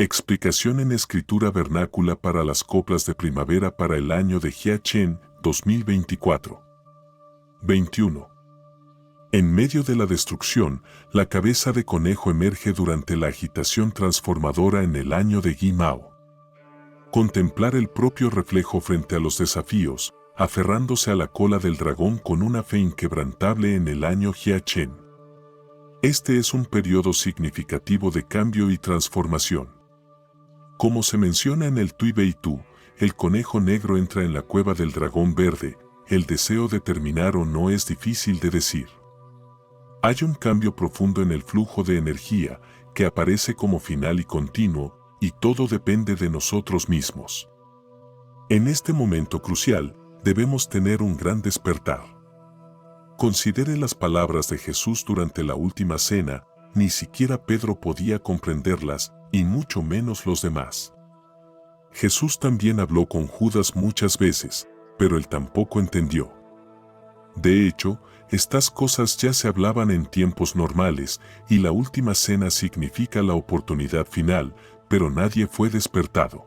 Explicación en escritura vernácula para las coplas de primavera para el año de Jiachén 2024. 21. En medio de la destrucción, la cabeza de conejo emerge durante la agitación transformadora en el año de Gui Mao. Contemplar el propio reflejo frente a los desafíos, aferrándose a la cola del dragón con una fe inquebrantable en el año Jiachén. Este es un periodo significativo de cambio y transformación. Como se menciona en el Tui Bei Tu, el conejo negro entra en la cueva del dragón verde, el deseo de terminar o no es difícil de decir. Hay un cambio profundo en el flujo de energía, que aparece como final y continuo, y todo depende de nosotros mismos. En este momento crucial, debemos tener un gran despertar. Considere las palabras de Jesús durante la última cena, ni siquiera Pedro podía comprenderlas, y mucho menos los demás. Jesús también habló con Judas muchas veces, pero él tampoco entendió. De hecho, estas cosas ya se hablaban en tiempos normales, y la última cena significa la oportunidad final, pero nadie fue despertado.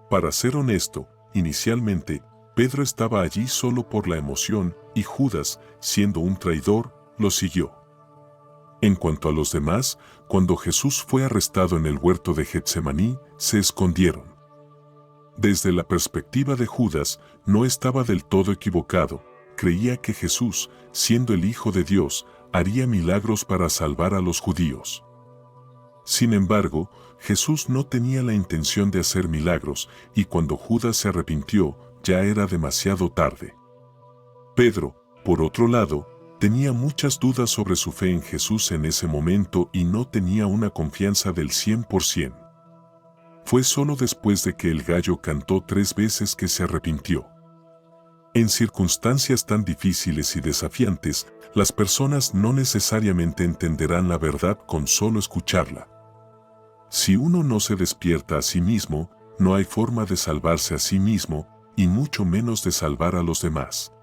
Para ser honesto, inicialmente, Pedro estaba allí solo por la emoción, y Judas, siendo un traidor, lo siguió. En cuanto a los demás, cuando Jesús fue arrestado en el huerto de Getsemaní, se escondieron. Desde la perspectiva de Judas, no estaba del todo equivocado. Creía que Jesús, siendo el Hijo de Dios, haría milagros para salvar a los judíos. Sin embargo, Jesús no tenía la intención de hacer milagros, y cuando Judas se arrepintió, ya era demasiado tarde. Pedro, por otro lado, tenía muchas dudas sobre su fe en Jesús en ese momento y no tenía una confianza del 100%. Fue solo después de que el gallo cantó 3 veces que se arrepintió. En circunstancias tan difíciles y desafiantes, las personas no necesariamente entenderán la verdad con solo escucharla. Si uno no se despierta a sí mismo, no hay forma de salvarse a sí mismo, y mucho menos de salvar a los demás.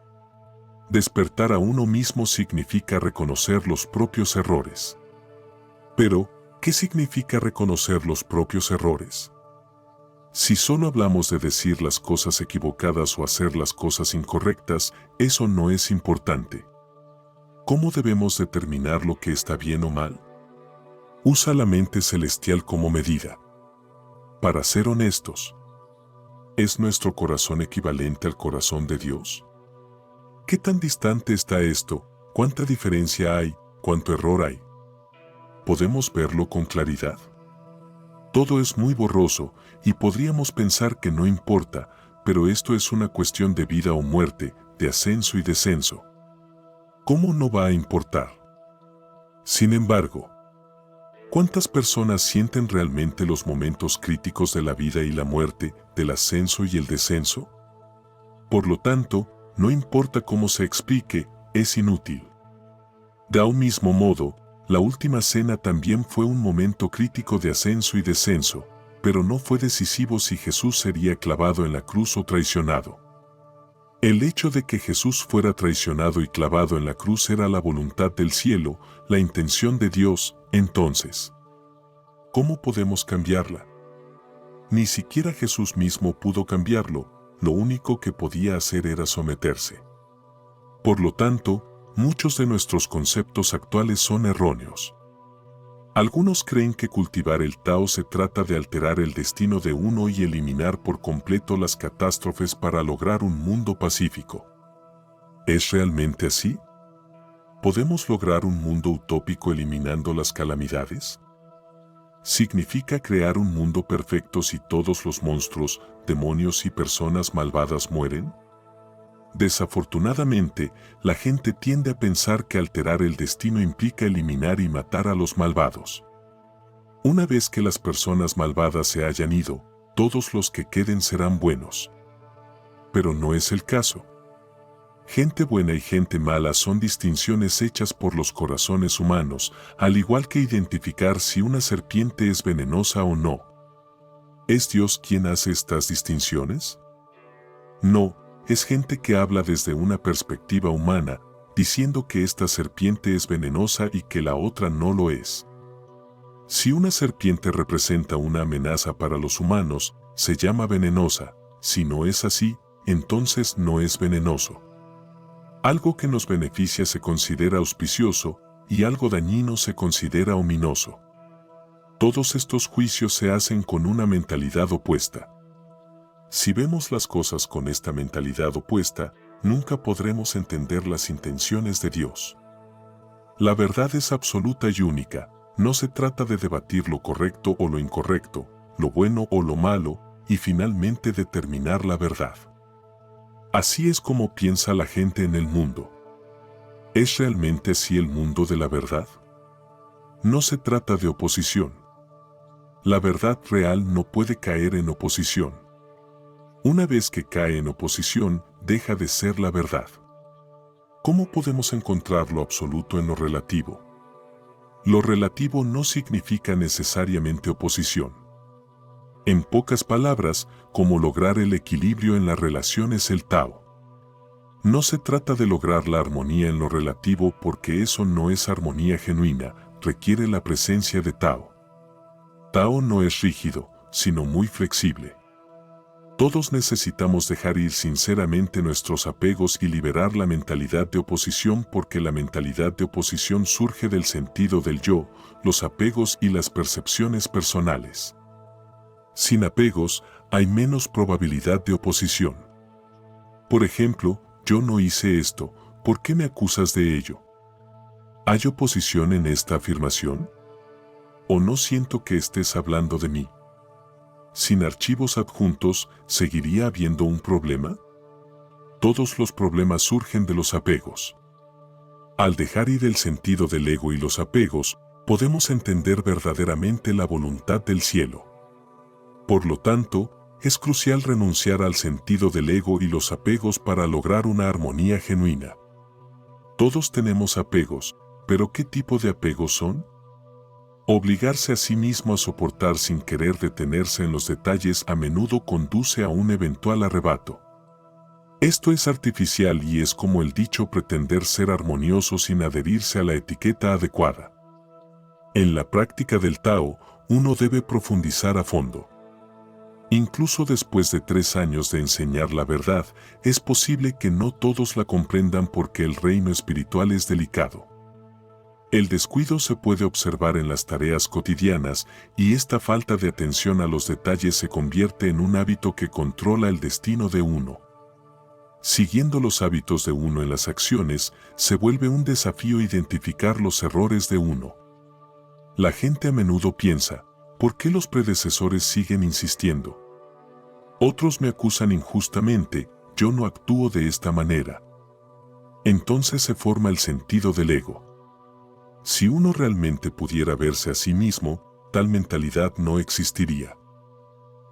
Despertar a uno mismo significa reconocer los propios errores. Pero, ¿qué significa reconocer los propios errores? Si solo hablamos de decir las cosas equivocadas o hacer las cosas incorrectas, eso no es importante. ¿Cómo debemos determinar lo que está bien o mal? Usa la mente celestial como medida. Para ser honestos, ¿es nuestro corazón equivalente al corazón de Dios? ¿Qué tan distante está esto? ¿Cuánta diferencia hay? ¿Cuánto error hay? ¿Podemos verlo con claridad? Todo es muy borroso, y podríamos pensar que no importa, pero esto es una cuestión de vida o muerte, de ascenso y descenso. ¿Cómo no va a importar? Sin embargo, ¿cuántas personas sienten realmente los momentos críticos de la vida y la muerte, del ascenso y el descenso? Por lo tanto, no importa cómo se explique, es inútil. De un mismo modo, la última cena también fue un momento crítico de ascenso y descenso, pero no fue decisivo si Jesús sería clavado en la cruz o traicionado. El hecho de que Jesús fuera traicionado y clavado en la cruz era la voluntad del cielo, la intención de Dios. Entonces, ¿cómo podemos cambiarla? Ni siquiera Jesús mismo pudo cambiarlo, lo único que podía hacer era someterse. Por lo tanto, muchos de nuestros conceptos actuales son erróneos. Algunos creen que cultivar el Tao se trata de alterar el destino de uno y eliminar por completo las catástrofes para lograr un mundo pacífico. ¿Es realmente así? ¿Podemos lograr un mundo utópico eliminando las calamidades? ¿Significa crear un mundo perfecto si todos los monstruos, demonios y personas malvadas mueren? Desafortunadamente, la gente tiende a pensar que alterar el destino implica eliminar y matar a los malvados. Una vez que las personas malvadas se hayan ido, todos los que queden serán buenos. Pero no es el caso. Gente buena y gente mala son distinciones hechas por los corazones humanos, al igual que identificar si una serpiente es venenosa o no. ¿Es Dios quien hace estas distinciones? No. Es gente que habla desde una perspectiva humana, diciendo que esta serpiente es venenosa y que la otra no lo es. Si una serpiente representa una amenaza para los humanos, se llama venenosa. Si no es así, entonces no es venenoso. Algo que nos beneficia se considera auspicioso y algo dañino se considera ominoso. Todos estos juicios se hacen con una mentalidad opuesta. Si vemos las cosas con esta mentalidad opuesta, nunca podremos entender las intenciones de Dios. La verdad es absoluta y única. No se trata de debatir lo correcto o lo incorrecto, lo bueno o lo malo, y finalmente determinar la verdad. Así es como piensa la gente en el mundo. ¿Es realmente así el mundo de la verdad? No se trata de oposición. La verdad real no puede caer en oposición. Una vez que cae en oposición, deja de ser la verdad. ¿Cómo podemos encontrar lo absoluto en lo relativo? Lo relativo no significa necesariamente oposición. En pocas palabras, cómo lograr el equilibrio en la relación es el Tao. No se trata de lograr la armonía en lo relativo porque eso no es armonía genuina, requiere la presencia de Tao. Tao no es rígido, sino muy flexible. Todos necesitamos dejar ir sinceramente nuestros apegos y liberar la mentalidad de oposición porque la mentalidad de oposición surge del sentido del yo, los apegos y las percepciones personales. Sin apegos, hay menos probabilidad de oposición. Por ejemplo, yo no hice esto, ¿por qué me acusas de ello? ¿Hay oposición en esta afirmación? ¿O no siento que estés hablando de mí? Sin archivos adjuntos, ¿seguiría habiendo un problema? Todos los problemas surgen de los apegos. Al dejar ir el sentido del ego y los apegos, podemos entender verdaderamente la voluntad del cielo. Por lo tanto, es crucial renunciar al sentido del ego y los apegos para lograr una armonía genuina. Todos tenemos apegos, pero ¿qué tipo de apegos son? Obligarse a sí mismo a soportar sin querer detenerse en los detalles a menudo conduce a un eventual arrebato. Esto es artificial y es como el dicho pretender ser armonioso sin adherirse a la etiqueta adecuada. En la práctica del Tao, uno debe profundizar a fondo. Incluso después de 3 años de enseñar la verdad, es posible que no todos la comprendan porque el reino espiritual es delicado. El descuido se puede observar en las tareas cotidianas y esta falta de atención a los detalles se convierte en un hábito que controla el destino de uno. Siguiendo los hábitos de uno en las acciones, se vuelve un desafío identificar los errores de uno. La gente a menudo piensa, ¿por qué los predecesores siguen insistiendo? Otros me acusan injustamente, yo no actúo de esta manera. Entonces se forma el sentido del ego. Si uno realmente pudiera verse a sí mismo, tal mentalidad no existiría.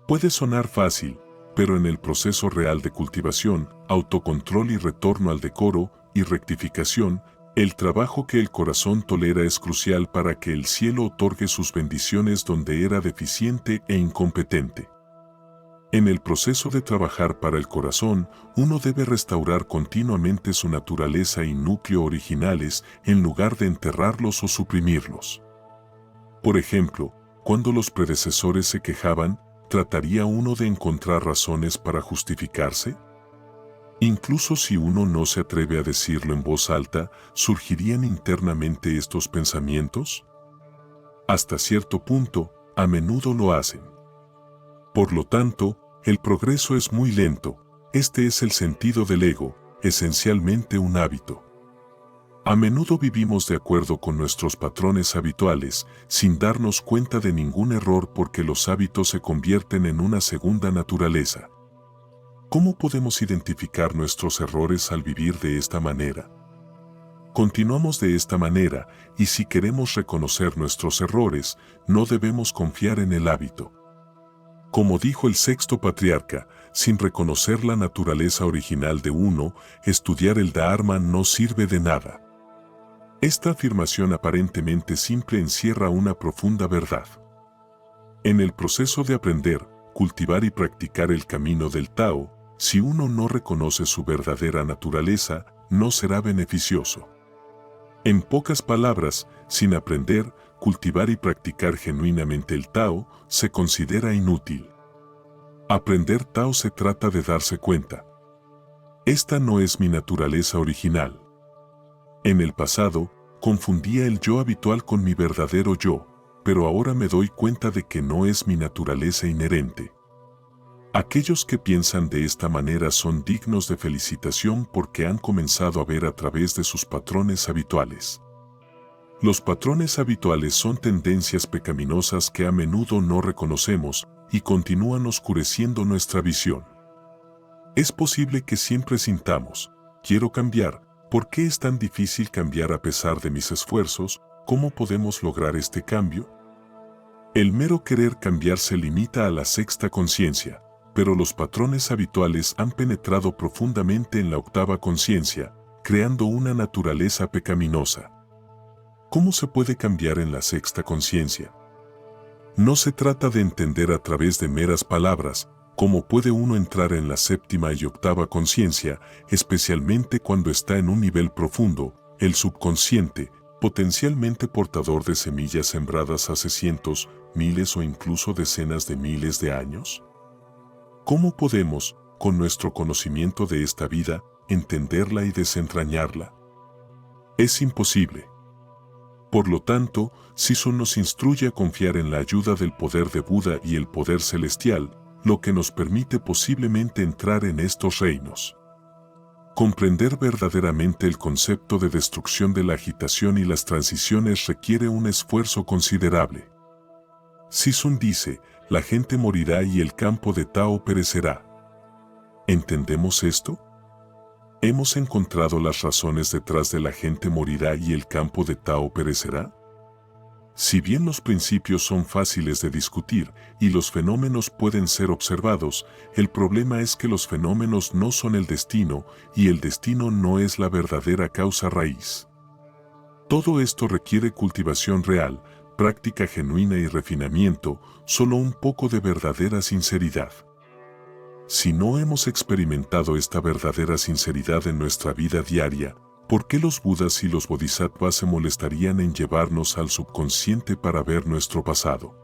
Puede sonar fácil, pero en el proceso real de cultivación, autocontrol y retorno al decoro y rectificación, el trabajo que el corazón tolera es crucial para que el cielo otorgue sus bendiciones donde era deficiente e incompetente. En el proceso de trabajar para el corazón, uno debe restaurar continuamente su naturaleza y núcleo originales en lugar de enterrarlos o suprimirlos. Por ejemplo, cuando los predecesores se quejaban, ¿trataría uno de encontrar razones para justificarse? Incluso si uno no se atreve a decirlo en voz alta, ¿surgirían internamente estos pensamientos? Hasta cierto punto, a menudo lo hacen. Por lo tanto, el progreso es muy lento. Este es el sentido del ego, esencialmente un hábito. A menudo vivimos de acuerdo con nuestros patrones habituales, sin darnos cuenta de ningún error porque los hábitos se convierten en una segunda naturaleza. ¿Cómo podemos identificar nuestros errores al vivir de esta manera? Continuamos de esta manera, y si queremos reconocer nuestros errores, no debemos confiar en el hábito. Como dijo el sexto patriarca, sin reconocer la naturaleza original de uno, estudiar el Dharma no sirve de nada. Esta afirmación aparentemente simple encierra una profunda verdad. En el proceso de aprender, cultivar y practicar el camino del Tao, si uno no reconoce su verdadera naturaleza, no será beneficioso. En pocas palabras, sin aprender, cultivar y practicar genuinamente el Tao se considera inútil. Aprender Tao se trata de darse cuenta. Esta no es mi naturaleza original. En el pasado, confundía el yo habitual con mi verdadero yo, pero ahora me doy cuenta de que no es mi naturaleza inherente. Aquellos que piensan de esta manera son dignos de felicitación porque han comenzado a ver a través de sus patrones habituales. Los patrones habituales son tendencias pecaminosas que a menudo no reconocemos y continúan oscureciendo nuestra visión. Es posible que siempre sintamos, quiero cambiar, ¿por qué es tan difícil cambiar a pesar de mis esfuerzos? ¿Cómo podemos lograr este cambio? El mero querer cambiar se limita a la sexta conciencia, pero los patrones habituales han penetrado profundamente en la octava conciencia, creando una naturaleza pecaminosa. ¿Cómo se puede cambiar en la sexta conciencia? No se trata de entender a través de meras palabras cómo puede uno entrar en la séptima y octava conciencia, especialmente cuando está en un nivel profundo, el subconsciente, potencialmente portador de semillas sembradas hace cientos, miles o incluso decenas de miles de años. ¿Cómo podemos, con nuestro conocimiento de esta vida, entenderla y desentrañarla? Es imposible. Por lo tanto, Sisun nos instruye a confiar en la ayuda del poder de Buda y el poder celestial, lo que nos permite posiblemente entrar en estos reinos. Comprender verdaderamente el concepto de destrucción de la agitación y las transiciones requiere un esfuerzo considerable. Sisun dice, la gente morirá y el campo de Tao perecerá. ¿Entendemos esto? ¿Hemos encontrado las razones detrás de la gente morirá y el campo de Tao perecerá? Si bien los principios son fáciles de discutir y los fenómenos pueden ser observados, el problema es que los fenómenos no son el destino y el destino no es la verdadera causa raíz. Todo esto requiere cultivación real, práctica genuina y refinamiento, solo un poco de verdadera sinceridad. Si no hemos experimentado esta verdadera sinceridad en nuestra vida diaria, ¿por qué los Budas y los Bodhisattvas se molestarían en llevarnos al subconsciente para ver nuestro pasado?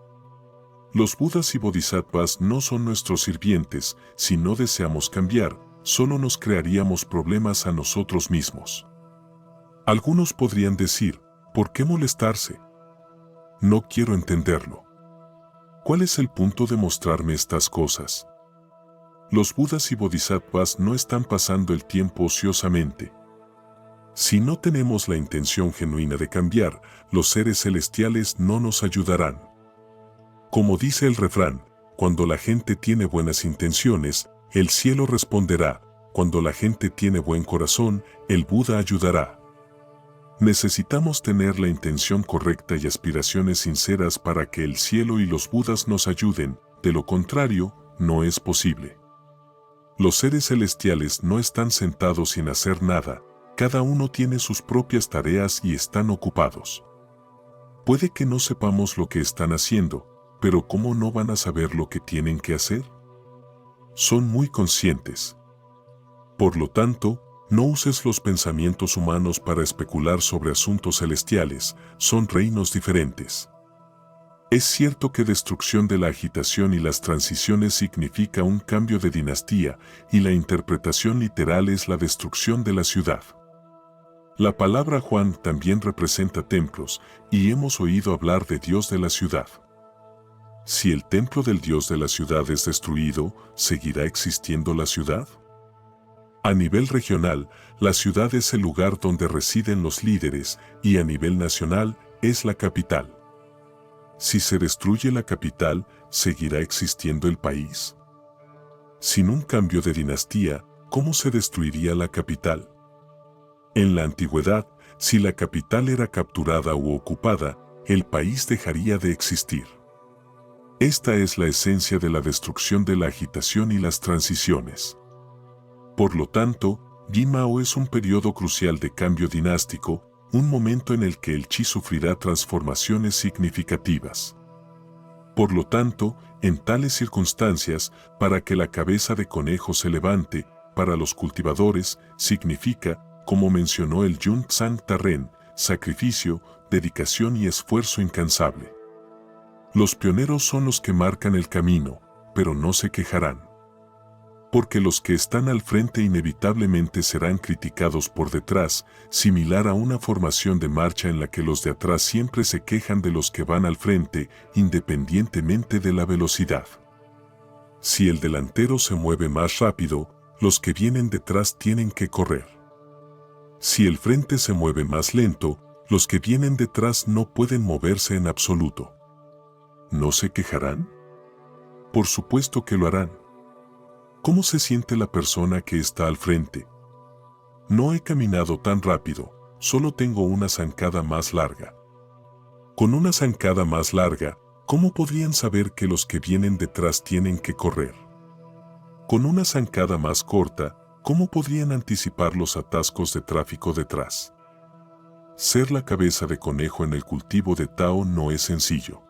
Los Budas y Bodhisattvas no son nuestros sirvientes. Si no deseamos cambiar, solo nos crearíamos problemas a nosotros mismos. Algunos podrían decir, ¿por qué molestarse? No quiero entenderlo. ¿Cuál es el punto de mostrarme estas cosas? Los Budas y Bodhisattvas no están pasando el tiempo ociosamente. Si no tenemos la intención genuina de cambiar, los seres celestiales no nos ayudarán. Como dice el refrán, cuando la gente tiene buenas intenciones, el cielo responderá. Cuando la gente tiene buen corazón, el Buda ayudará. Necesitamos tener la intención correcta y aspiraciones sinceras para que el cielo y los Budas nos ayuden, de lo contrario, no es posible. Los seres celestiales no están sentados sin hacer nada, cada uno tiene sus propias tareas y están ocupados. Puede que no sepamos lo que están haciendo, pero ¿cómo no van a saber lo que tienen que hacer? Son muy conscientes. Por lo tanto, no uses los pensamientos humanos para especular sobre asuntos celestiales, son reinos diferentes. Es cierto que destrucción de la agitación y las transiciones significa un cambio de dinastía, y la interpretación literal es la destrucción de la ciudad. La palabra Huang también representa templos, y hemos oído hablar de Dios de la ciudad. Si el templo del Dios de la ciudad es destruido, ¿seguirá existiendo la ciudad? A nivel regional, la ciudad es el lugar donde residen los líderes, y a nivel nacional, es la capital. Si se destruye la capital, ¿seguirá existiendo el país? Sin un cambio de dinastía, ¿cómo se destruiría la capital? En la antigüedad, si la capital era capturada u ocupada, el país dejaría de existir. Esta es la esencia de la destrucción de la agitación y las transiciones. Por lo tanto, Guimao es un periodo crucial de cambio dinástico, un momento en el que el chi sufrirá transformaciones significativas. Por lo tanto, en tales circunstancias, para que la cabeza de conejo se levante, para los cultivadores, significa, como mencionó el Yun Tsang Tarren, sacrificio, dedicación y esfuerzo incansable. Los pioneros son los que marcan el camino, pero no se quejarán. Porque los que están al frente inevitablemente serán criticados por detrás, similar a una formación de marcha en la que los de atrás siempre se quejan de los que van al frente, independientemente de la velocidad. Si el delantero se mueve más rápido, los que vienen detrás tienen que correr. Si el frente se mueve más lento, los que vienen detrás no pueden moverse en absoluto. ¿No se quejarán? Por supuesto que lo harán. ¿Cómo se siente la persona que está al frente? No he caminado tan rápido, solo tengo una zancada más larga. Con una zancada más larga, ¿cómo podrían saber que los que vienen detrás tienen que correr? Con una zancada más corta, ¿cómo podrían anticipar los atascos de tráfico detrás? Ser la cabeza de conejo en el cultivo de Tao no es sencillo.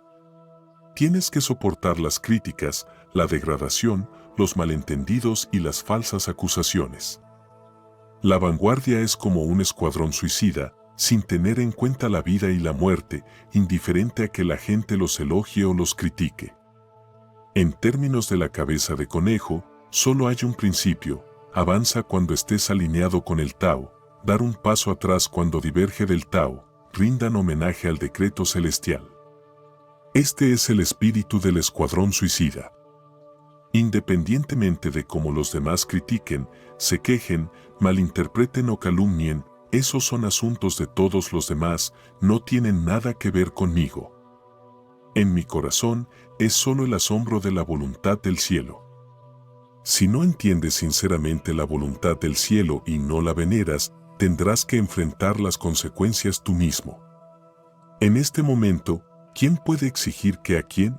Tienes que soportar las críticas, la degradación, los malentendidos y las falsas acusaciones. La vanguardia es como un escuadrón suicida, sin tener en cuenta la vida y la muerte, indiferente a que la gente los elogie o los critique. En términos de la cabeza de conejo, solo hay un principio: avanza cuando estés alineado con el Tao, dar un paso atrás cuando diverge del Tao, rindan homenaje al decreto celestial. Este es el espíritu del escuadrón suicida. Independientemente de cómo los demás critiquen, se quejen, malinterpreten o calumnien, esos son asuntos de todos los demás, no tienen nada que ver conmigo. En mi corazón es solo el asombro de la voluntad del cielo. Si no entiendes sinceramente la voluntad del cielo y no la veneras, tendrás que enfrentar las consecuencias tú mismo. En este momento, ¿quién puede exigir qué a quién?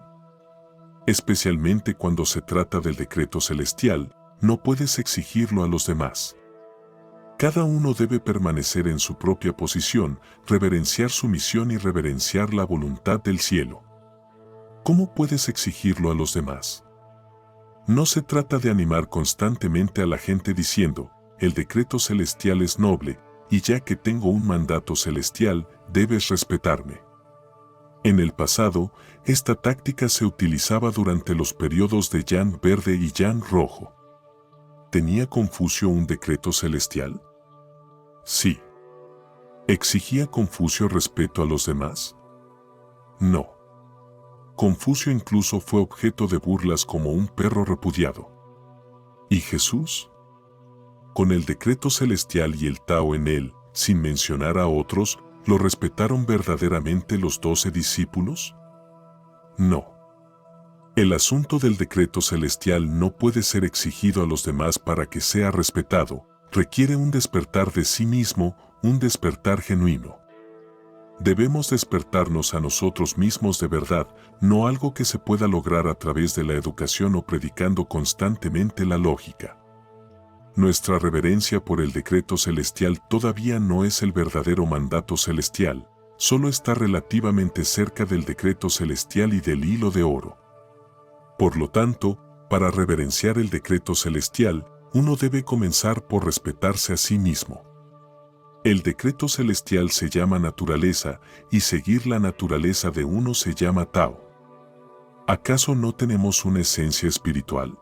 Especialmente cuando se trata del decreto celestial, no puedes exigirlo a los demás. Cada uno debe permanecer en su propia posición, reverenciar su misión y reverenciar la voluntad del cielo. ¿Cómo puedes exigirlo a los demás? No se trata de animar constantemente a la gente diciendo, el decreto celestial es noble, y ya que tengo un mandato celestial, debes respetarme. En el pasado, esta táctica se utilizaba durante los periodos de Yan Verde y Yan Rojo. ¿Tenía Confucio un decreto celestial? Sí. ¿Exigía Confucio respeto a los demás? No. Confucio incluso fue objeto de burlas como un perro repudiado. ¿Y Jesús? Con el decreto celestial y el Tao en él, sin mencionar a otros, ¿lo respetaron verdaderamente los 12 discípulos? No. El asunto del decreto celestial no puede ser exigido a los demás para que sea respetado, requiere un despertar de sí mismo, un despertar genuino. Debemos despertarnos a nosotros mismos de verdad, no algo que se pueda lograr a través de la educación o predicando constantemente la lógica. Nuestra reverencia por el decreto celestial todavía no es el verdadero mandato celestial, solo está relativamente cerca del decreto celestial y del hilo de oro. Por lo tanto, para reverenciar el decreto celestial, uno debe comenzar por respetarse a sí mismo. El decreto celestial se llama naturaleza, y seguir la naturaleza de uno se llama Tao. ¿Acaso no tenemos una esencia espiritual?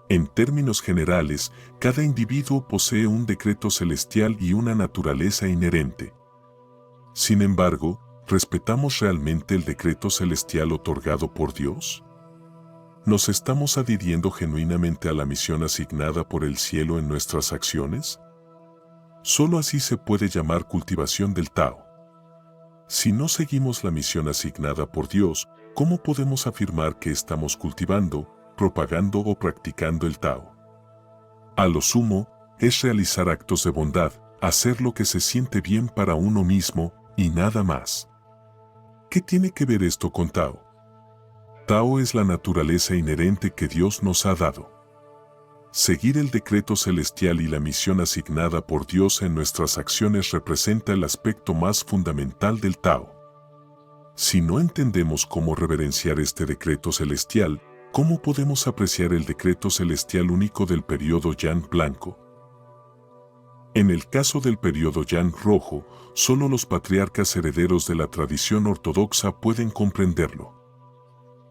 En términos generales, cada individuo posee un decreto celestial y una naturaleza inherente. Sin embargo, ¿respetamos realmente el decreto celestial otorgado por Dios? ¿Nos estamos adhiriendo genuinamente a la misión asignada por el cielo en nuestras acciones? Solo así se puede llamar cultivación del Tao. Si no seguimos la misión asignada por Dios, ¿cómo podemos afirmar que estamos cultivando, propagando o practicando el Tao? A lo sumo, es realizar actos de bondad, hacer lo que se siente bien para uno mismo, y nada más. ¿Qué tiene que ver esto con Tao? Tao es la naturaleza inherente que Dios nos ha dado. Seguir el decreto celestial y la misión asignada por Dios en nuestras acciones representa el aspecto más fundamental del Tao. Si no entendemos cómo reverenciar este decreto celestial, ¿cómo podemos apreciar el decreto celestial único del periodo Yan blanco? En el caso del periodo Yang rojo, solo los patriarcas herederos de la tradición ortodoxa pueden comprenderlo.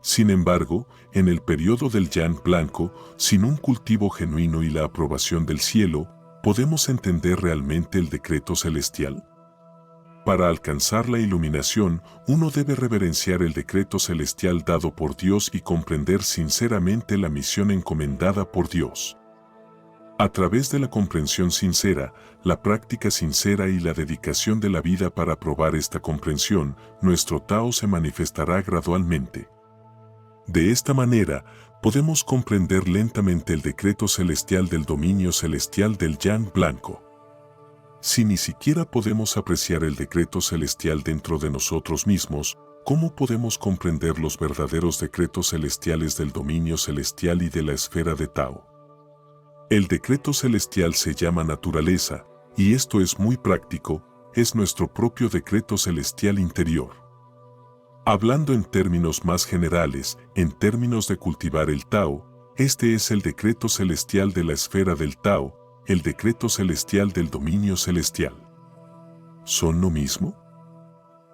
Sin embargo, en el periodo del Yang blanco, sin un cultivo genuino y la aprobación del cielo, ¿podemos entender realmente el decreto celestial? Para alcanzar la iluminación, uno debe reverenciar el decreto celestial dado por Dios y comprender sinceramente la misión encomendada por Dios. A través de la comprensión sincera, la práctica sincera y la dedicación de la vida para probar esta comprensión, nuestro Tao se manifestará gradualmente. De esta manera, podemos comprender lentamente el decreto celestial del dominio celestial del Yang blanco. Si ni siquiera podemos apreciar el decreto celestial dentro de nosotros mismos, ¿cómo podemos comprender los verdaderos decretos celestiales del dominio celestial y de la esfera de Tao? El decreto celestial se llama naturaleza, y esto es muy práctico, es nuestro propio decreto celestial interior. Hablando en términos más generales, en términos de cultivar el Tao, este es el decreto celestial de la esfera del Tao, el decreto celestial del dominio celestial. ¿Son lo mismo?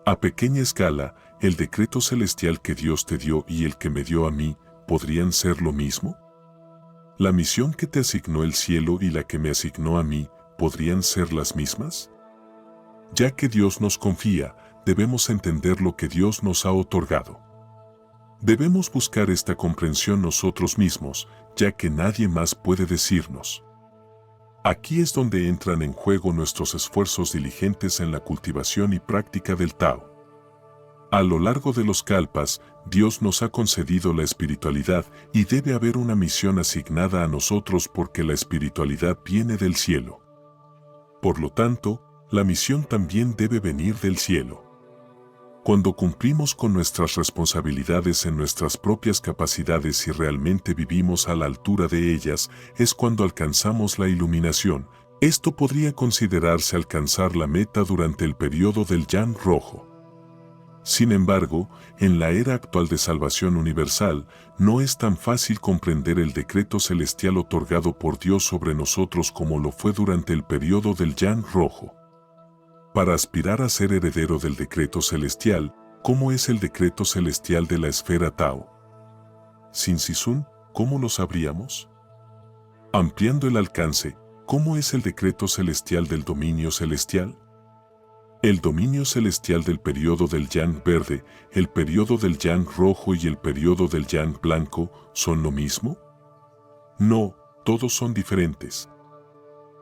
A pequeña escala, el decreto celestial que Dios te dio y el que me dio a mí, ¿podrían ser lo mismo? ¿La misión que te asignó el cielo y la que me asignó a mí, podrían ser las mismas? Ya que Dios nos confía, debemos entender lo que Dios nos ha otorgado. Debemos buscar esta comprensión nosotros mismos, ya que nadie más puede decirnos. Aquí es donde entran en juego nuestros esfuerzos diligentes en la cultivación y práctica del Tao. A lo largo de los kalpas, Dios nos ha concedido la espiritualidad y debe haber una misión asignada a nosotros porque la espiritualidad viene del cielo. Por lo tanto, la misión también debe venir del cielo. Cuando cumplimos con nuestras responsabilidades en nuestras propias capacidades y realmente vivimos a la altura de ellas, es cuando alcanzamos la iluminación. Esto podría considerarse alcanzar la meta durante el periodo del Yang rojo. Sin embargo, en la era actual de salvación universal, no es tan fácil comprender el decreto celestial otorgado por Dios sobre nosotros como lo fue durante el periodo del Yang rojo. Para aspirar a ser heredero del decreto celestial, ¿cómo es el decreto celestial de la esfera Tao? Sin Sizun, ¿cómo lo sabríamos? Ampliando el alcance, ¿cómo es el decreto celestial del dominio celestial? El dominio celestial del periodo del Yang verde, el periodo del Yang rojo y el periodo del Yang blanco, ¿son lo mismo? No, todos son diferentes.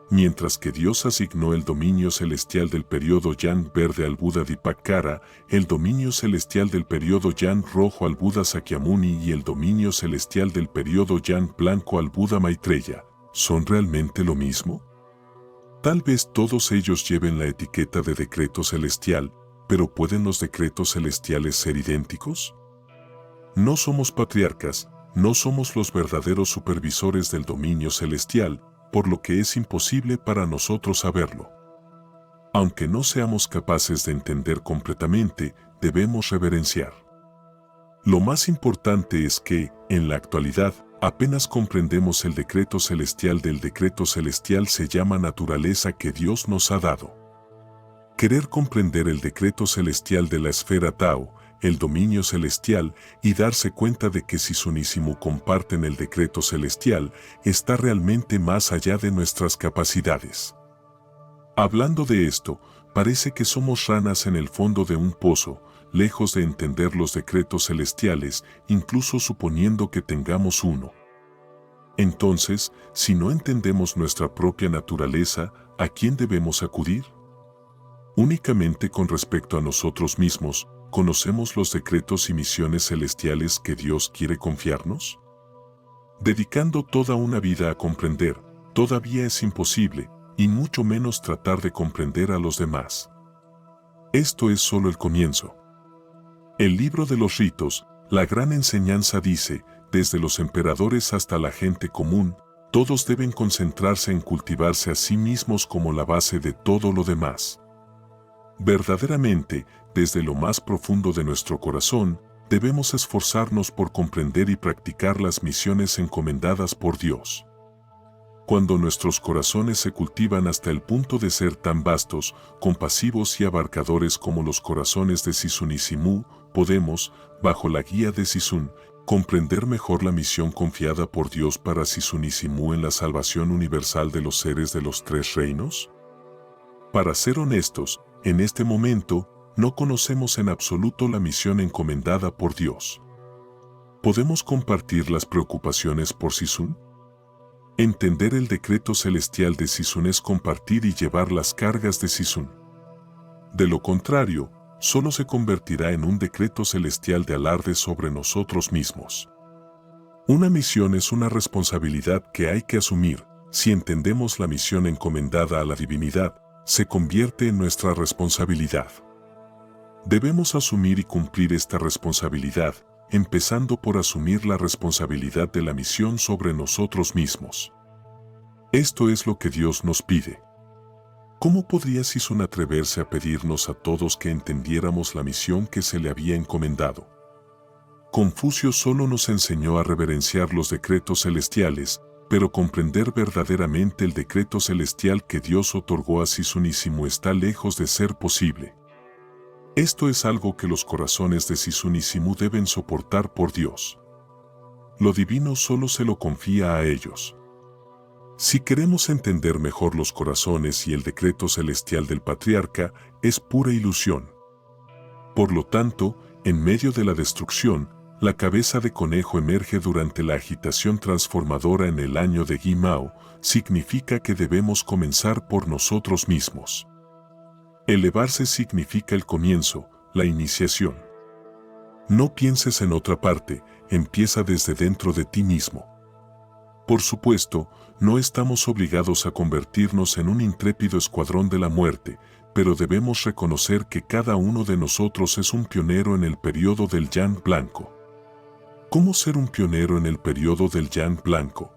Mientras que Dios asignó el dominio celestial del periodo Yang verde al Buda Dipakara, el dominio celestial del periodo Yang rojo al Buda Sakyamuni y el dominio celestial del periodo Yang blanco al Buda Maitreya, ¿son realmente lo mismo? Tal vez todos ellos lleven la etiqueta de decreto celestial, pero ¿pueden los decretos celestiales ser idénticos? No somos patriarcas, no somos los verdaderos supervisores del dominio celestial, por lo que es imposible para nosotros saberlo. Aunque no seamos capaces de entender completamente, debemos reverenciar. Lo más importante es que, en la actualidad, apenas comprendemos el decreto celestial del decreto celestial se llama naturaleza que Dios nos ha dado. Querer comprender el decreto celestial de la esfera Tao, el dominio celestial, y darse cuenta de que Sizun y Simu comparten el decreto celestial, está realmente más allá de nuestras capacidades. Hablando de esto, parece que somos ranas en el fondo de un pozo, lejos de entender los decretos celestiales, incluso suponiendo que tengamos uno. Entonces, si no entendemos nuestra propia naturaleza, ¿a quién debemos acudir? Únicamente con respecto a nosotros mismos, ¿conocemos los decretos y misiones celestiales que Dios quiere confiarnos? Dedicando toda una vida a comprender, todavía es imposible, y mucho menos tratar de comprender a los demás. Esto es solo el comienzo. El libro de los ritos, la gran enseñanza dice, desde los emperadores hasta la gente común, todos deben concentrarse en cultivarse a sí mismos como la base de todo lo demás. Verdaderamente, desde lo más profundo de nuestro corazón, debemos esforzarnos por comprender y practicar las misiones encomendadas por Dios. Cuando nuestros corazones se cultivan hasta el punto de ser tan vastos, compasivos y abarcadores como los corazones de Sisun y Simú, podemos, bajo la guía de Sisun, comprender mejor la misión confiada por Dios para Sisun y Simú en la salvación universal de los seres de los tres reinos. Para ser honestos, en este momento, no conocemos en absoluto la misión encomendada por Dios. ¿Podemos compartir las preocupaciones por Sisun? Entender el decreto celestial de Sisun es compartir y llevar las cargas de Sisun. De lo contrario, solo se convertirá en un decreto celestial de alarde sobre nosotros mismos. Una misión es una responsabilidad que hay que asumir. Si entendemos la misión encomendada a la divinidad, se convierte en nuestra responsabilidad. Debemos asumir y cumplir esta responsabilidad, empezando por asumir la responsabilidad de la misión sobre nosotros mismos. Esto es lo que Dios nos pide. ¿Cómo podría Sisun atreverse a pedirnos a todos que entendiéramos la misión que se le había encomendado? Confucio solo nos enseñó a reverenciar los decretos celestiales, pero comprender verdaderamente el decreto celestial que Dios otorgó a Sisun y Simú está lejos de ser posible. Esto es algo que los corazones de Sisun y Simú deben soportar por Dios. Lo divino solo se lo confía a ellos. Si queremos entender mejor los corazones y el decreto celestial del patriarca, es pura ilusión. Por lo tanto, en medio de la destrucción, la cabeza de conejo emerge durante la agitación transformadora en el año de Guimao, significa que debemos comenzar por nosotros mismos. Elevarse significa el comienzo, la iniciación. No pienses en otra parte, empieza desde dentro de ti mismo. Por supuesto, no estamos obligados a convertirnos en un intrépido escuadrón de la muerte, pero debemos reconocer que cada uno de nosotros es un pionero en el periodo del Yan Blanco. ¿Cómo ser un pionero en el periodo del Yan Blanco?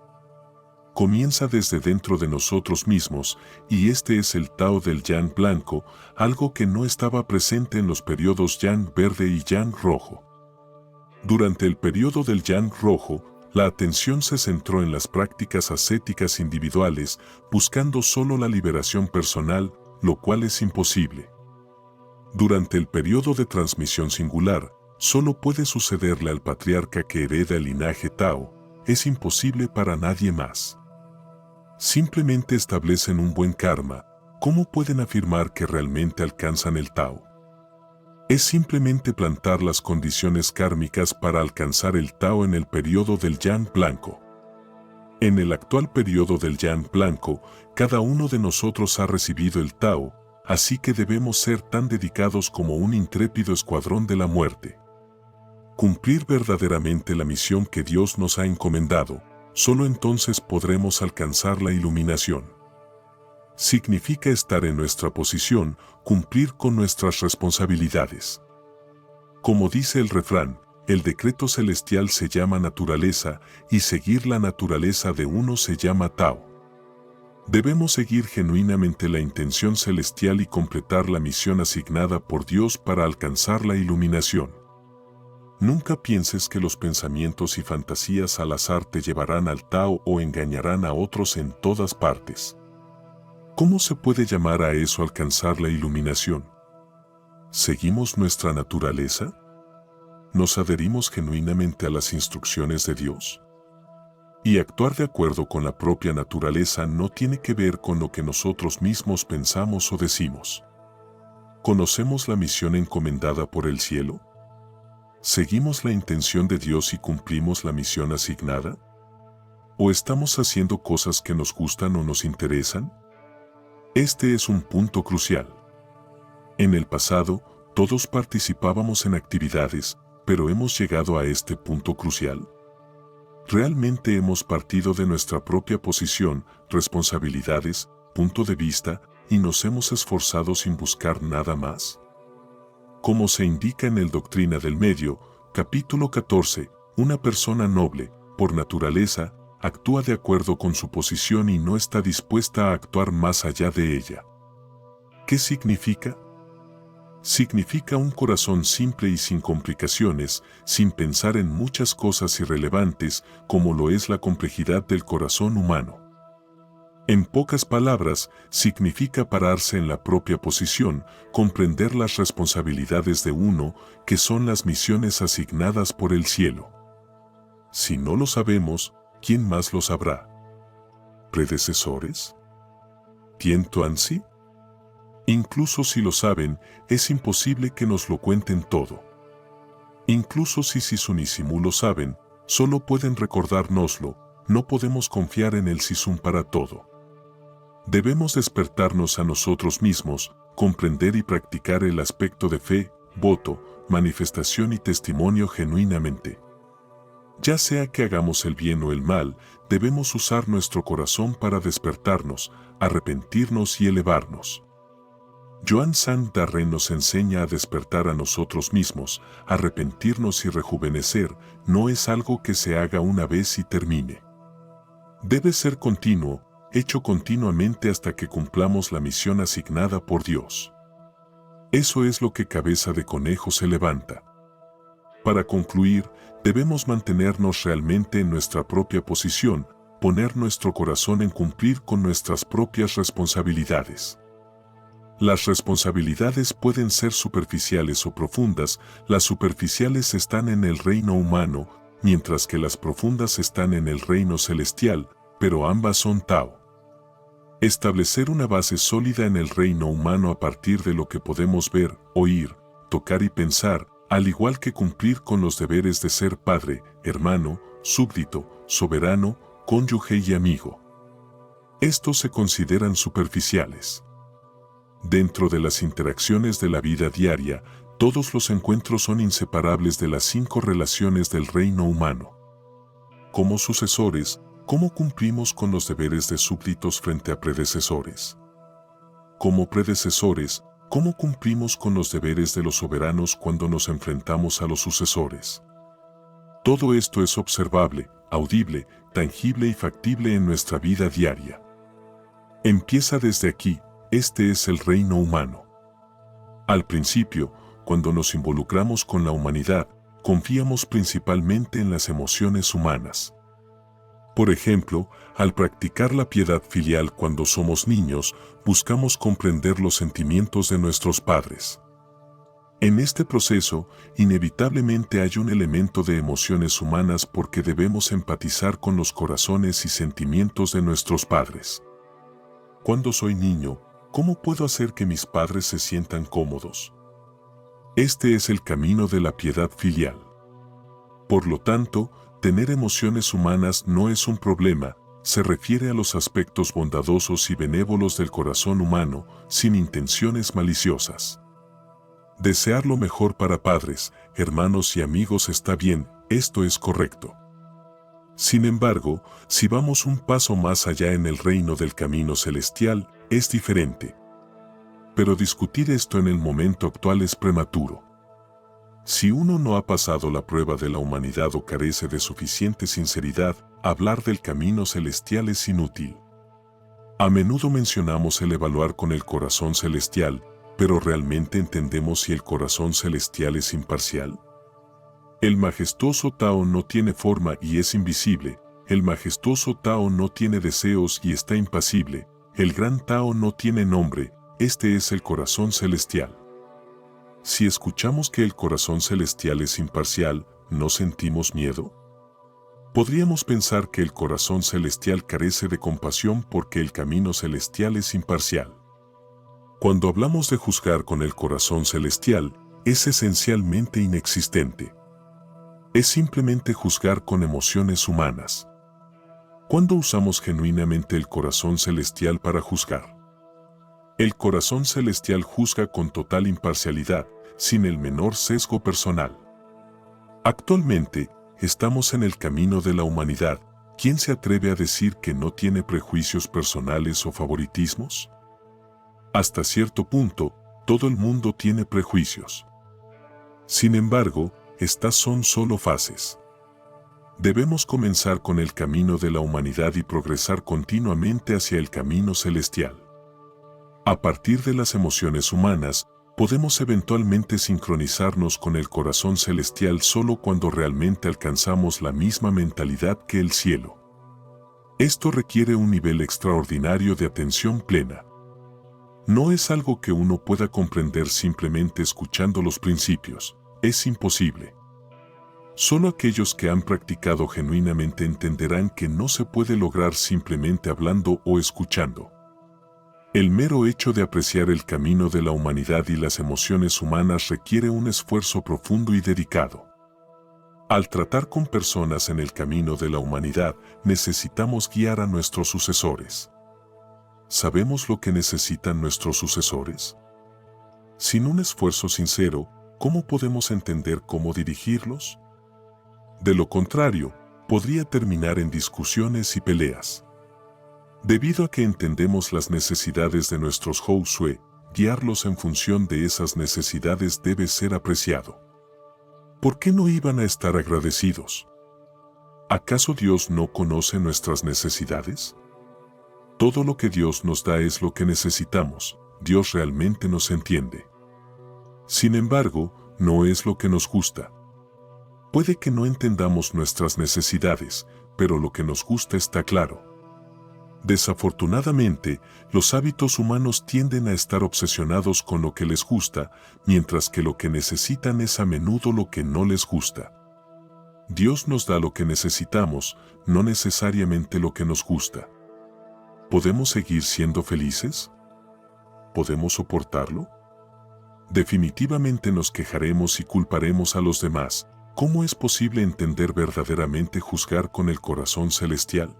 Comienza desde dentro de nosotros mismos, y este es el Tao del Yan Blanco, algo que no estaba presente en los periodos Yan Verde y Yan Rojo. Durante el periodo del Yan Rojo, la atención se centró en las prácticas ascéticas individuales, buscando solo la liberación personal, lo cual es imposible. Durante el periodo de transmisión singular, solo puede sucederle al patriarca que hereda el linaje Tao, es imposible para nadie más. Simplemente establecen un buen karma, ¿cómo pueden afirmar que realmente alcanzan el Tao? Es simplemente plantar las condiciones kármicas para alcanzar el Tao en el periodo del Yan Blanco. En el actual periodo del Yan Blanco, cada uno de nosotros ha recibido el Tao, así que debemos ser tan dedicados como un intrépido escuadrón de la muerte. Cumplir verdaderamente la misión que Dios nos ha encomendado, solo entonces podremos alcanzar la iluminación. Significa estar en nuestra posición, cumplir con nuestras responsabilidades. Como dice el refrán, el decreto celestial se llama naturaleza y seguir la naturaleza de uno se llama Tao. Debemos seguir genuinamente la intención celestial y completar la misión asignada por Dios para alcanzar la iluminación. Nunca pienses que los pensamientos y fantasías al azar te llevarán al Tao o engañarán a otros en todas partes. ¿Cómo se puede llamar a eso alcanzar la iluminación? ¿Seguimos nuestra naturaleza? ¿Nos adherimos genuinamente a las instrucciones de Dios? Y actuar de acuerdo con la propia naturaleza no tiene que ver con lo que nosotros mismos pensamos o decimos. ¿Conocemos la misión encomendada por el cielo? ¿Seguimos la intención de Dios y cumplimos la misión asignada? ¿O estamos haciendo cosas que nos gustan o nos interesan? Este es un punto crucial. En el pasado, todos participábamos en actividades, pero hemos llegado a este punto crucial. ¿Realmente hemos partido de nuestra propia posición, responsabilidades, punto de vista, y nos hemos esforzado sin buscar nada más? Como se indica en el Doctrina del Medio, capítulo 14, una persona noble, por naturaleza, actúa de acuerdo con su posición y no está dispuesta a actuar más allá de ella. ¿Qué significa? Significa un corazón simple y sin complicaciones, sin pensar en muchas cosas irrelevantes, como lo es la complejidad del corazón humano. En pocas palabras, significa pararse en la propia posición, comprender las responsabilidades de uno, que son las misiones asignadas por el cielo. Si no lo sabemos, ¿quién más lo sabrá? ¿Predecesores? ¿Tiento ansí? Incluso si lo saben, es imposible que nos lo cuenten todo. Incluso si Sisun lo saben, solo pueden recordárnoslo, no podemos confiar en el Sisun para todo. Debemos despertarnos a nosotros mismos, comprender y practicar el aspecto de fe, voto, manifestación y testimonio genuinamente. Ya sea que hagamos el bien o el mal, debemos usar nuestro corazón para despertarnos, arrepentirnos y elevarnos. Joan Sant Darren nos enseña a despertar a nosotros mismos, arrepentirnos y rejuvenecer, no es algo que se haga una vez y termine. Debe ser continuo, hecho continuamente hasta que cumplamos la misión asignada por Dios. Eso es lo que Cabeza de Conejo se levanta. Para concluir, debemos mantenernos realmente en nuestra propia posición, poner nuestro corazón en cumplir con nuestras propias responsabilidades. Las responsabilidades pueden ser superficiales o profundas, las superficiales están en el reino humano, mientras que las profundas están en el reino celestial, pero ambas son Tao. Establecer una base sólida en el reino humano a partir de lo que podemos ver, oír, tocar y pensar, al igual que cumplir con los deberes de ser padre, hermano, súbdito, soberano, cónyuge y amigo. Estos se consideran superficiales. Dentro de las interacciones de la vida diaria, todos los encuentros son inseparables de las 5 relaciones del reino humano. Como sucesores, ¿cómo cumplimos con los deberes de súbditos frente a predecesores? Como predecesores, ¿cómo cumplimos con los deberes de los soberanos cuando nos enfrentamos a los sucesores? Todo esto es observable, audible, tangible y factible en nuestra vida diaria. Empieza desde aquí, este es el reino humano. Al principio, cuando nos involucramos con la humanidad, confiamos principalmente en las emociones humanas. Por ejemplo, al practicar la piedad filial cuando somos niños, buscamos comprender los sentimientos de nuestros padres. En este proceso, inevitablemente hay un elemento de emociones humanas porque debemos empatizar con los corazones y sentimientos de nuestros padres. Cuando soy niño, ¿cómo puedo hacer que mis padres se sientan cómodos? Este es el camino de la piedad filial. Por lo tanto, tener emociones humanas no es un problema, se refiere a los aspectos bondadosos y benévolos del corazón humano, sin intenciones maliciosas. Desear lo mejor para padres, hermanos y amigos está bien, esto es correcto. Sin embargo, si vamos un paso más allá en el reino del camino celestial, es diferente. Pero discutir esto en el momento actual es prematuro. Si uno no ha pasado la prueba de la humanidad o carece de suficiente sinceridad, hablar del camino celestial es inútil. A menudo mencionamos el evaluar con el corazón celestial, pero ¿realmente entendemos si el corazón celestial es imparcial? El majestuoso Tao no tiene forma y es invisible, el majestuoso Tao no tiene deseos y está impasible, el gran Tao no tiene nombre, este es el corazón celestial. Si escuchamos que el corazón celestial es imparcial, ¿no sentimos miedo? Podríamos pensar que el corazón celestial carece de compasión porque el camino celestial es imparcial. Cuando hablamos de juzgar con el corazón celestial, es esencialmente inexistente. Es simplemente juzgar con emociones humanas. ¿Cuándo usamos genuinamente el corazón celestial para juzgar? El corazón celestial juzga con total imparcialidad, sin el menor sesgo personal. Actualmente, estamos en el camino de la humanidad. ¿Quién se atreve a decir que no tiene prejuicios personales o favoritismos? Hasta cierto punto, todo el mundo tiene prejuicios. Sin embargo, estas son solo fases. Debemos comenzar con el camino de la humanidad y progresar continuamente hacia el camino celestial. A partir de las emociones humanas, podemos eventualmente sincronizarnos con el corazón celestial solo cuando realmente alcanzamos la misma mentalidad que el cielo. Esto requiere un nivel extraordinario de atención plena. No es algo que uno pueda comprender simplemente escuchando los principios. Es imposible. Solo aquellos que han practicado genuinamente entenderán que no se puede lograr simplemente hablando o escuchando. El mero hecho de apreciar el camino de la humanidad y las emociones humanas requiere un esfuerzo profundo y dedicado. Al tratar con personas en el camino de la humanidad, necesitamos guiar a nuestros sucesores. ¿Sabemos lo que necesitan nuestros sucesores? Sin un esfuerzo sincero, ¿cómo podemos entender cómo dirigirlos? De lo contrario, podría terminar en discusiones y peleas. Debido a que entendemos las necesidades de nuestros Josué, guiarlos en función de esas necesidades debe ser apreciado. ¿Por qué no iban a estar agradecidos? ¿Acaso Dios no conoce nuestras necesidades? Todo lo que Dios nos da es lo que necesitamos. Dios realmente nos entiende. Sin embargo, no es lo que nos gusta. Puede que no entendamos nuestras necesidades, pero lo que nos gusta está claro. Desafortunadamente, los hábitos humanos tienden a estar obsesionados con lo que les gusta, mientras que lo que necesitan es a menudo lo que no les gusta. Dios nos da lo que necesitamos, no necesariamente lo que nos gusta. ¿Podemos seguir siendo felices? ¿Podemos soportarlo? Definitivamente nos quejaremos y culparemos a los demás. ¿Cómo es posible entender verdaderamente juzgar con el corazón celestial?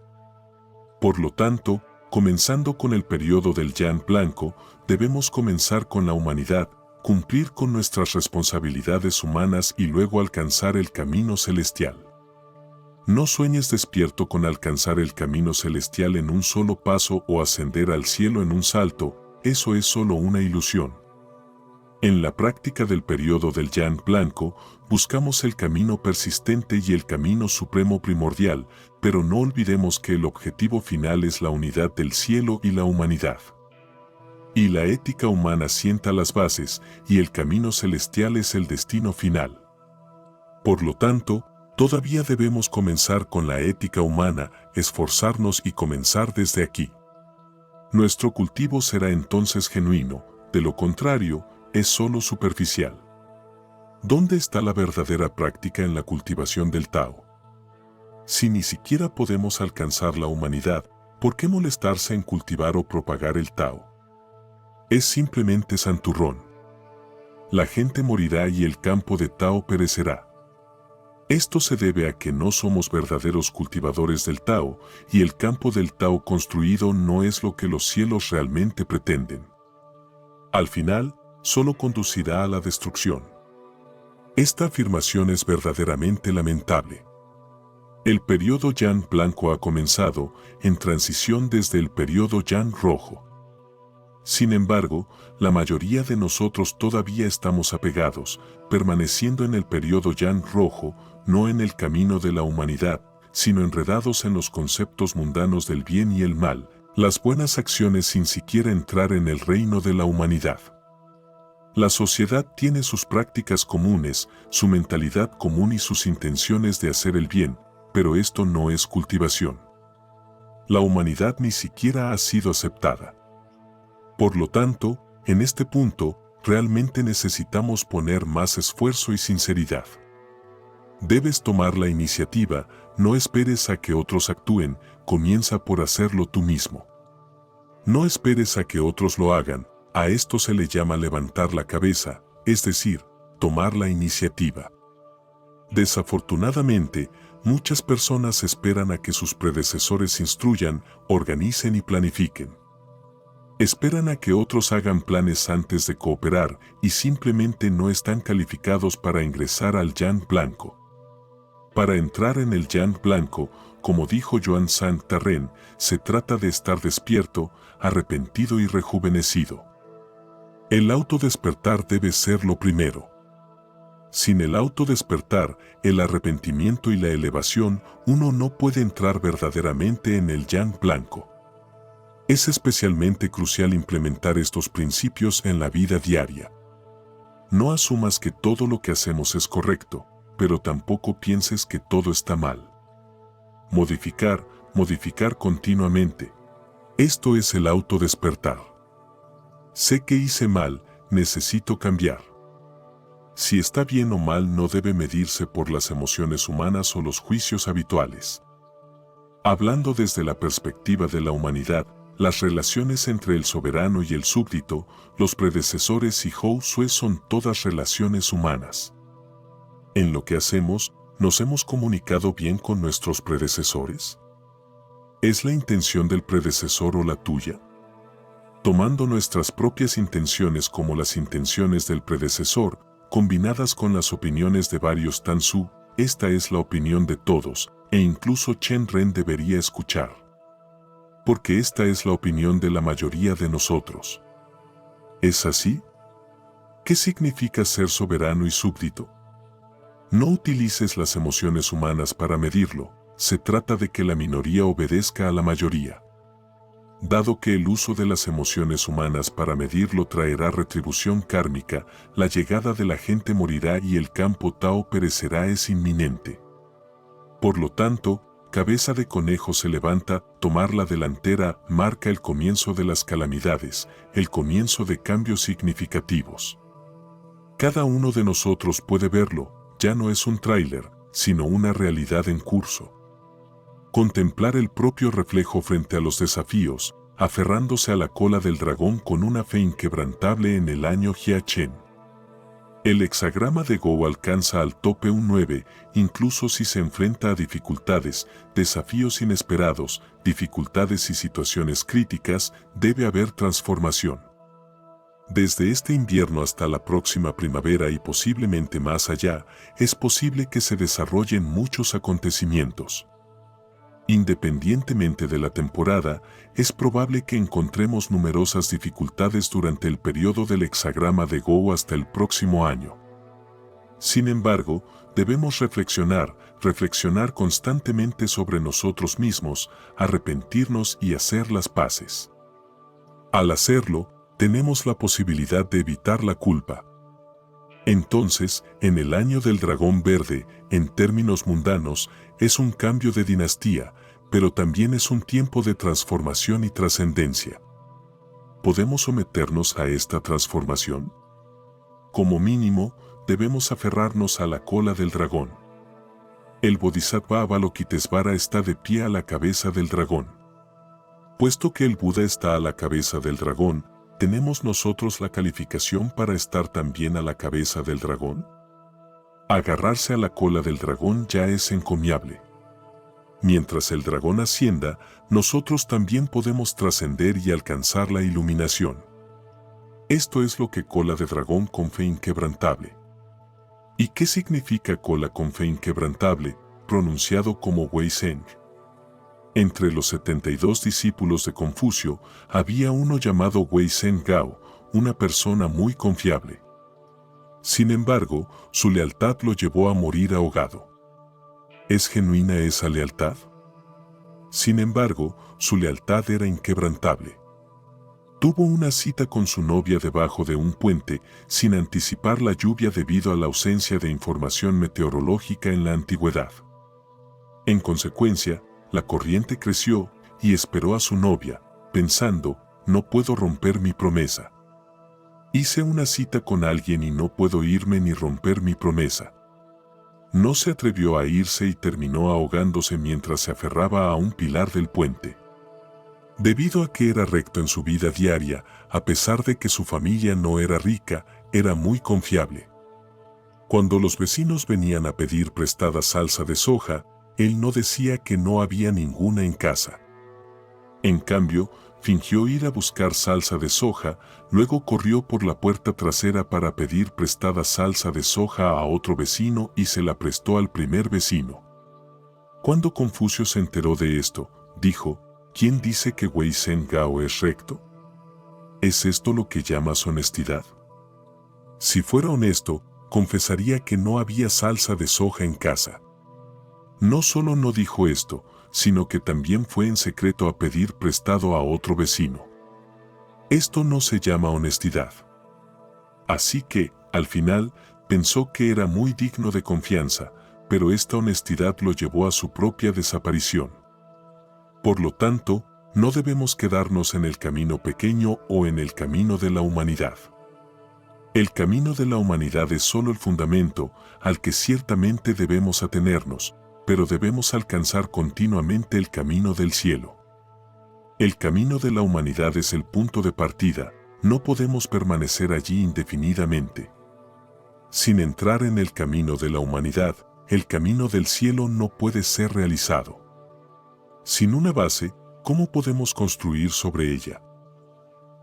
Por lo tanto, comenzando con el periodo del Jan Blanco, debemos comenzar con la humanidad, cumplir con nuestras responsabilidades humanas y luego alcanzar el camino celestial. No sueñes despierto con alcanzar el camino celestial en un solo paso o ascender al cielo en un salto, eso es solo una ilusión. En la práctica del periodo del Jan Blanco, buscamos el camino persistente y el camino supremo primordial, pero no olvidemos que el objetivo final es la unidad del cielo y la humanidad. Y la ética humana sienta las bases, y el camino celestial es el destino final. Por lo tanto, todavía debemos comenzar con la ética humana, esforzarnos y comenzar desde aquí. Nuestro cultivo será entonces genuino, de lo contrario, es solo superficial. ¿Dónde está la verdadera práctica en la cultivación del Tao? Si ni siquiera podemos alcanzar la humanidad, ¿por qué molestarse en cultivar o propagar el Tao? Es simplemente santurrón. La gente morirá y el campo de Tao perecerá. Esto se debe a que no somos verdaderos cultivadores del Tao, y el campo del Tao construido no es lo que los cielos realmente pretenden. Al final, solo conducirá a la destrucción. Esta afirmación es verdaderamente lamentable. El periodo Jan Blanco ha comenzado, en transición desde el periodo Jan Rojo. Sin embargo, la mayoría de nosotros todavía estamos apegados, permaneciendo en el periodo Jan Rojo, no en el camino de la humanidad, sino enredados en los conceptos mundanos del bien y el mal, las buenas acciones sin siquiera entrar en el reino de la humanidad. La sociedad tiene sus prácticas comunes, su mentalidad común y sus intenciones de hacer el bien, pero esto no es cultivación. La humanidad ni siquiera ha sido aceptada. Por lo tanto, en este punto, realmente necesitamos poner más esfuerzo y sinceridad. Debes tomar la iniciativa, no esperes a que otros actúen, comienza por hacerlo tú mismo. No esperes a que otros lo hagan. A esto se le llama levantar la cabeza, es decir, tomar la iniciativa. Desafortunadamente, muchas personas esperan a que sus predecesores instruyan, organicen y planifiquen. Esperan a que otros hagan planes antes de cooperar y simplemente no están calificados para ingresar al Jan Blanco. Para entrar en el Jan Blanco, como dijo Joan Santarrén, se trata de estar despierto, arrepentido y rejuvenecido. El autodespertar debe ser lo primero. Sin el autodespertar, el arrepentimiento y la elevación, uno no puede entrar verdaderamente en el Jan Blanco. Es especialmente crucial implementar estos principios en la vida diaria. No asumas que todo lo que hacemos es correcto, pero tampoco pienses que todo está mal. Modificar modificar continuamente. Esto es el autodespertar. Sé que hice mal, necesito cambiar. Si está bien o mal no debe medirse por las emociones humanas o los juicios habituales. Hablando desde la perspectiva de la humanidad, las relaciones entre el soberano y el súbdito, los predecesores y Josué son todas relaciones humanas. En lo que hacemos, ¿nos hemos comunicado bien con nuestros predecesores? ¿Es la intención del predecesor o la tuya? Tomando nuestras propias intenciones como las intenciones del predecesor, combinadas con las opiniones de varios Tansu, esta es la opinión de todos, e incluso Chen Ren debería escuchar. Porque esta es la opinión de la mayoría de nosotros. ¿Es así? ¿Qué significa ser soberano y súbdito? No utilices las emociones humanas para medirlo, se trata de que la minoría obedezca a la mayoría. Dado que el uso de las emociones humanas para medirlo traerá retribución kármica, la llegada de la gente morirá y el campo Tao perecerá es inminente. Por lo tanto, cabeza de conejo se levanta, tomar la delantera marca el comienzo de las calamidades, el comienzo de cambios significativos. Cada uno de nosotros puede verlo, ya no es un tráiler, sino una realidad en curso. Contemplar el propio reflejo frente a los desafíos, aferrándose a la cola del dragón con una fe inquebrantable en el año Jia Chen. El hexagrama de Go alcanza al tope un 9, incluso si se enfrenta a dificultades, desafíos inesperados, dificultades y situaciones críticas, debe haber transformación. Desde este invierno hasta la próxima primavera y posiblemente más allá, es posible que se desarrollen muchos acontecimientos. Independientemente de la temporada, es probable que encontremos numerosas dificultades durante el periodo del hexagrama de Go hasta el próximo año. Sin embargo, debemos reflexionar constantemente sobre nosotros mismos, arrepentirnos y hacer las paces. Al hacerlo, tenemos la posibilidad de evitar la culpa. Entonces, en el año del dragón verde, en términos mundanos, es un cambio de dinastía, pero también es un tiempo de transformación y trascendencia. ¿Podemos someternos a esta transformación? Como mínimo, debemos aferrarnos a la cola del dragón. El Bodhisattva Avalokitesvara está de pie a la cabeza del dragón. Puesto que el Buda está a la cabeza del dragón, ¿tenemos nosotros la calificación para estar también a la cabeza del dragón? Agarrarse a la cola del dragón ya es encomiable. Mientras el dragón ascienda, nosotros también podemos trascender y alcanzar la iluminación. Esto es lo que cola de dragón con fe inquebrantable. ¿Y qué significa cola con fe inquebrantable, pronunciado como Wei Zheng? Entre los 72 discípulos de Confucio, había uno llamado Wei Zheng Gao, una persona muy confiable. Sin embargo, su lealtad lo llevó a morir ahogado. ¿Es genuina esa lealtad? Sin embargo, su lealtad era inquebrantable. Tuvo una cita con su novia debajo de un puente, sin anticipar la lluvia debido a la ausencia de información meteorológica en la antigüedad. En consecuencia, la corriente creció y esperó a su novia, pensando, no puedo romper mi promesa. Hice una cita con alguien y no puedo irme ni romper mi promesa. No se atrevió a irse y terminó ahogándose mientras se aferraba a un pilar del puente. Debido a que era recto en su vida diaria, a pesar de que su familia no era rica, era muy confiable. Cuando los vecinos venían a pedir prestada salsa de soja, él no decía que no había ninguna en casa. En cambio, fingió ir a buscar salsa de soja, luego corrió por la puerta trasera para pedir prestada salsa de soja a otro vecino y se la prestó al primer vecino. Cuando Confucio se enteró de esto, dijo, ¿quién dice que Wei Zheng Gao es recto? ¿Es esto lo que llamas honestidad? Si fuera honesto, confesaría que no había salsa de soja en casa. No solo no dijo esto, sino que también fue en secreto a pedir prestado a otro vecino. Esto no se llama honestidad. Así que, al final, pensó que era muy digno de confianza, pero esta honestidad lo llevó a su propia desaparición. Por lo tanto, no debemos quedarnos en el camino pequeño o en el camino de la humanidad. El camino de la humanidad es solo el fundamento al que ciertamente debemos atenernos, pero debemos alcanzar continuamente el camino del cielo. El camino de la humanidad es el punto de partida, no podemos permanecer allí indefinidamente. Sin entrar en el camino de la humanidad, el camino del cielo no puede ser realizado. Sin una base, ¿cómo podemos construir sobre ella?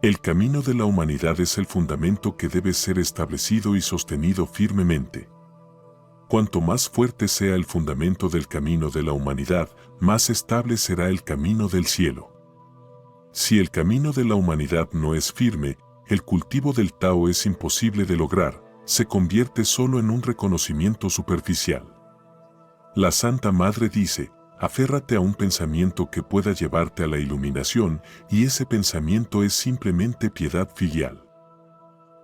El camino de la humanidad es el fundamento que debe ser establecido y sostenido firmemente. Cuanto más fuerte sea el fundamento del camino de la humanidad, más estable será el camino del cielo. Si el camino de la humanidad no es firme, el cultivo del Tao es imposible de lograr, se convierte solo en un reconocimiento superficial. La Santa Madre dice, aférrate a un pensamiento que pueda llevarte a la iluminación, y ese pensamiento es simplemente piedad filial.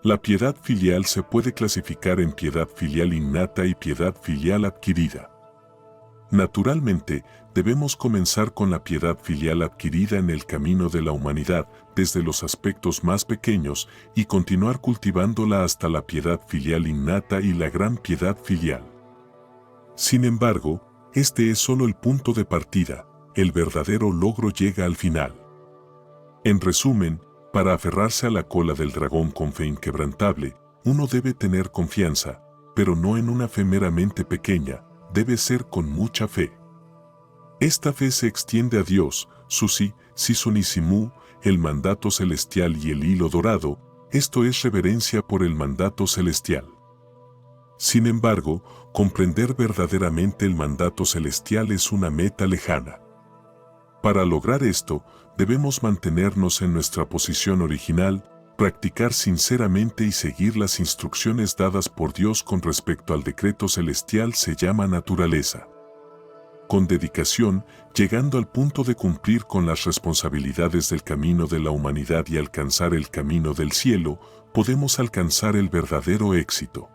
La piedad filial se puede clasificar en piedad filial innata y piedad filial adquirida. Naturalmente, debemos comenzar con la piedad filial adquirida en el camino de la humanidad, desde los aspectos más pequeños, y continuar cultivándola hasta la piedad filial innata y la gran piedad filial. Sin embargo, este es solo el punto de partida, el verdadero logro llega al final. En resumen, para aferrarse a la cola del dragón con fe inquebrantable, uno debe tener confianza, pero no en una fe meramente pequeña, debe ser con mucha fe. Esta fe se extiende a Dios, Susi, Sisunisimu, el mandato celestial y el hilo dorado, esto es reverencia por el mandato celestial. Sin embargo, comprender verdaderamente el mandato celestial es una meta lejana. Para lograr esto, debemos mantenernos en nuestra posición original, practicar sinceramente y seguir las instrucciones dadas por Dios con respecto al decreto celestial se llama naturaleza. Con dedicación, llegando al punto de cumplir con las responsabilidades del camino de la humanidad y alcanzar el camino del cielo, podemos alcanzar el verdadero éxito.